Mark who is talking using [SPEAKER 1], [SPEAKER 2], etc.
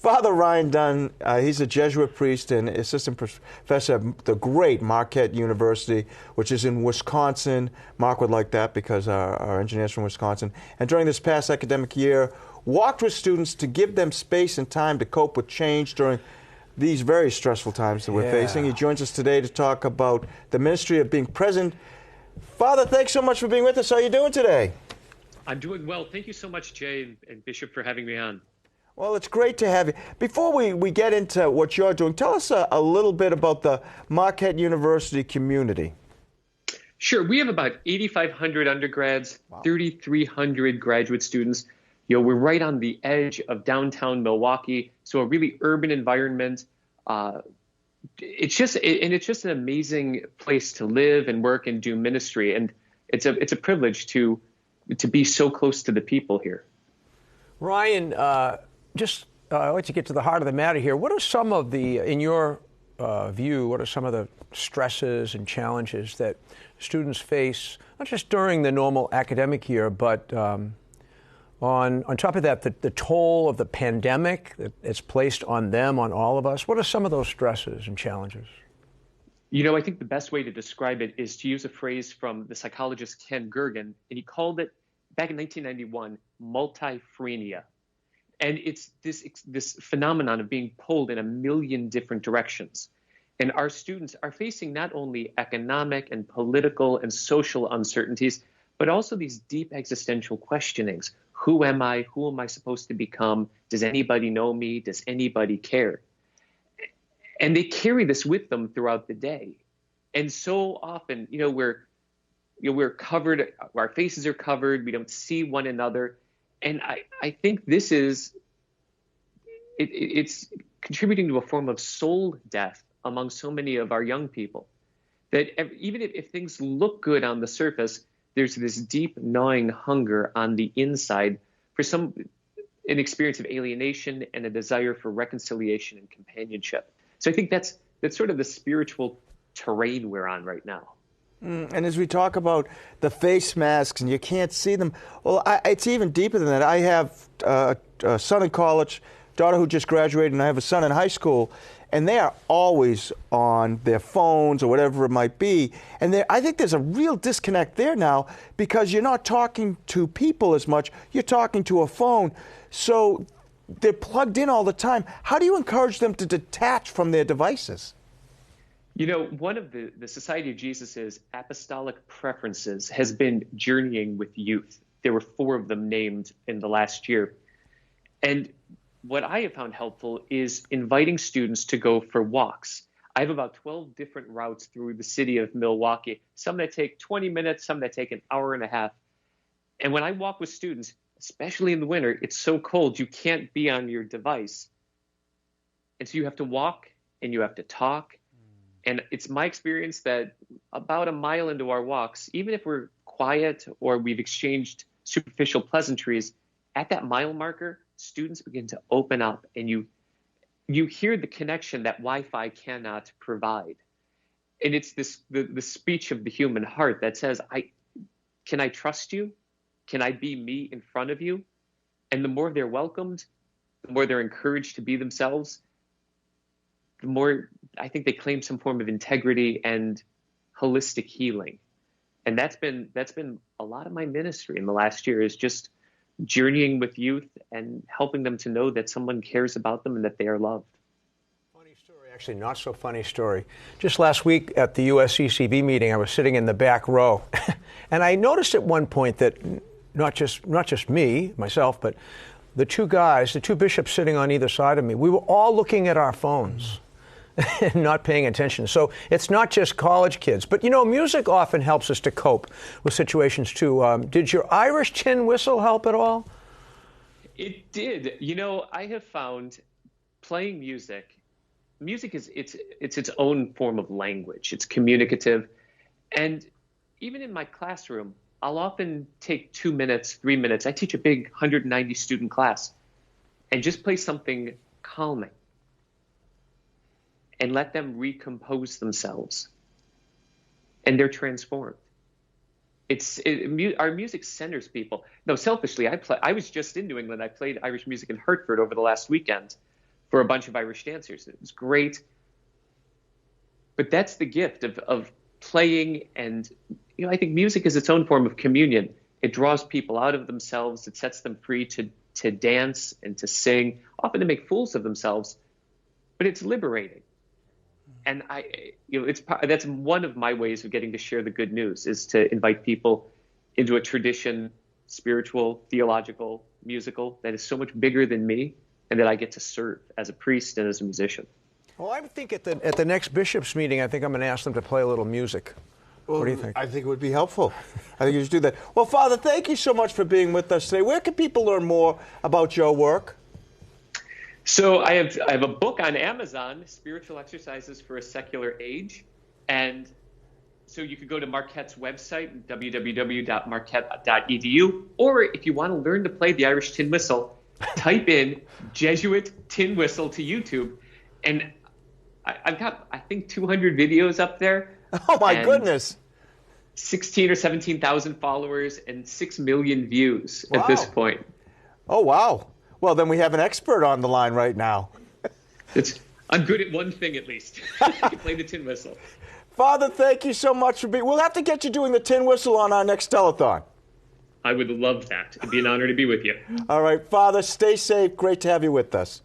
[SPEAKER 1] Father Ryan Dunn, he's a Jesuit priest and assistant professor at the great Marquette University, which is in Wisconsin. Mark would like that because our engineer's from Wisconsin. And during this past academic year, walked with students to give them space and time to cope with change during these very stressful times that we're facing. He joins us today to talk about the ministry of being present. Father, thanks so much for being with us. How are you doing today?
[SPEAKER 2] I'm doing well. Thank you so much, Jay and Bishop, for having me on.
[SPEAKER 1] Well, it's great to have you. Before we get into what you're doing, tell us a little bit about the Marquette University community.
[SPEAKER 2] Sure. We have about 8,500 undergrads, 3,300 graduate students. We're right on the edge of downtown Milwaukee, so a really urban environment. It's just an amazing place to live and work and do ministry, and it's a privilege to be so close to the people here.
[SPEAKER 3] Ryan, I'd like to get to the heart of the matter here. What are some of in your view, what are some of the stresses and challenges that students face, not just during the normal academic year, but on top of that, the toll of the pandemic that it's placed on them, on all of us? What are some of those stresses and challenges?
[SPEAKER 2] I think the best way to describe it is to use a phrase from the psychologist Ken Gergen, and he called it, back in 1991, Multifrenia. And it's this phenomenon of being pulled in a million different directions. And our students are facing not only economic and political and social uncertainties, but also these deep existential questionings. Who am I? Who am I supposed to become? Does anybody know me? Does anybody care? And they carry this with them throughout the day. And so often, we're covered, our faces are covered, we don't see one another. And I think this is, it's contributing to a form of soul death among so many of our young people, that even if things look good on the surface, there's this deep gnawing hunger on the inside for an experience of alienation and a desire for reconciliation and companionship. So I think that's sort of the spiritual terrain we're on right now.
[SPEAKER 1] And as we talk about the face masks and you can't see them, well, it's even deeper than that. I have a son in college, daughter who just graduated, and I have a son in high school, and they are always on their phones or whatever it might be. And I think there's a real disconnect there now because you're not talking to people as much, you're talking to a phone. So they're plugged in all the time. How do you encourage them to detach from their devices?
[SPEAKER 2] One of the Society of Jesus's apostolic preferences has been journeying with youth. There were 4 of them named in the last year. And what I have found helpful is inviting students to go for walks. I have about 12 different routes through the city of Milwaukee, some that take 20 minutes, some that take an hour and a half. And when I walk with students, especially in the winter, it's so cold, you can't be on your device. And so you have to walk and you have to talk. And it's my experience that about a mile into our walks, even if we're quiet or we've exchanged superficial pleasantries, at that mile marker, students begin to open up and you hear the connection that Wi-Fi cannot provide. And it's the speech of the human heart that says, can I trust you? Can I be me in front of you? And the more they're welcomed, the more they're encouraged to be themselves, the more I think they claim some form of integrity and holistic healing. And that's been a lot of my ministry in the last year, is just journeying with youth and helping them to know that someone cares about them and that they are loved.
[SPEAKER 3] Funny story, actually not so funny story. Just last week at the USCCB meeting, I was sitting in the back row, and I noticed at one point that not just me, myself, but the 2 bishops sitting on either side of me, we were all looking at our phones. And not paying attention. So it's not just college kids. But, music often helps us to cope with situations, too. Did your Irish tin whistle help at all?
[SPEAKER 2] It did. I have found playing music is its own form of language. It's communicative. And even in my classroom, I'll often take 2 minutes, 3 minutes. I teach a big 190 student class and just play something calming and let them recompose themselves. And they're transformed. Our music centers people. No, selfishly, I was just in New England. I played Irish music in Hartford over the last weekend for a bunch of Irish dancers. It was great. But that's the gift of playing. And, I think music is its own form of communion. It draws people out of themselves. It sets them free to dance and to sing, often to make fools of themselves. But it's liberating. And that's one of my ways of getting to share the good news, is to invite people into a tradition, spiritual, theological, musical, that is so much bigger than me, and that I get to serve as a priest and as a musician.
[SPEAKER 3] Well, I think at the next bishops' meeting, I think I'm going to ask them to play a little music.
[SPEAKER 1] Well,
[SPEAKER 3] what do you think?
[SPEAKER 1] I think it would be helpful. I think you should do that. Well, Father, thank you so much for being with us today. Where can people learn more about your work?
[SPEAKER 2] So I have a book on Amazon, Spiritual Exercises for a Secular Age. And so you could go to Marquette's website, www.marquette.edu. Or if you want to learn to play the Irish tin whistle, type in Jesuit tin whistle to YouTube. And I've got, I think, 200 videos up there.
[SPEAKER 1] Oh, my goodness.
[SPEAKER 2] 16 or 17,000 followers and 6 million views at this point.
[SPEAKER 1] Oh, wow. Well, then we have an expert on the line right now.
[SPEAKER 2] I'm good at one thing, at least. I can play the tin whistle.
[SPEAKER 1] Father, thank you so much for being. We'll have to get you doing the tin whistle on our next telethon.
[SPEAKER 2] I would love that. It'd be an honor to be with you.
[SPEAKER 1] All right, Father, stay safe. Great to have you with us.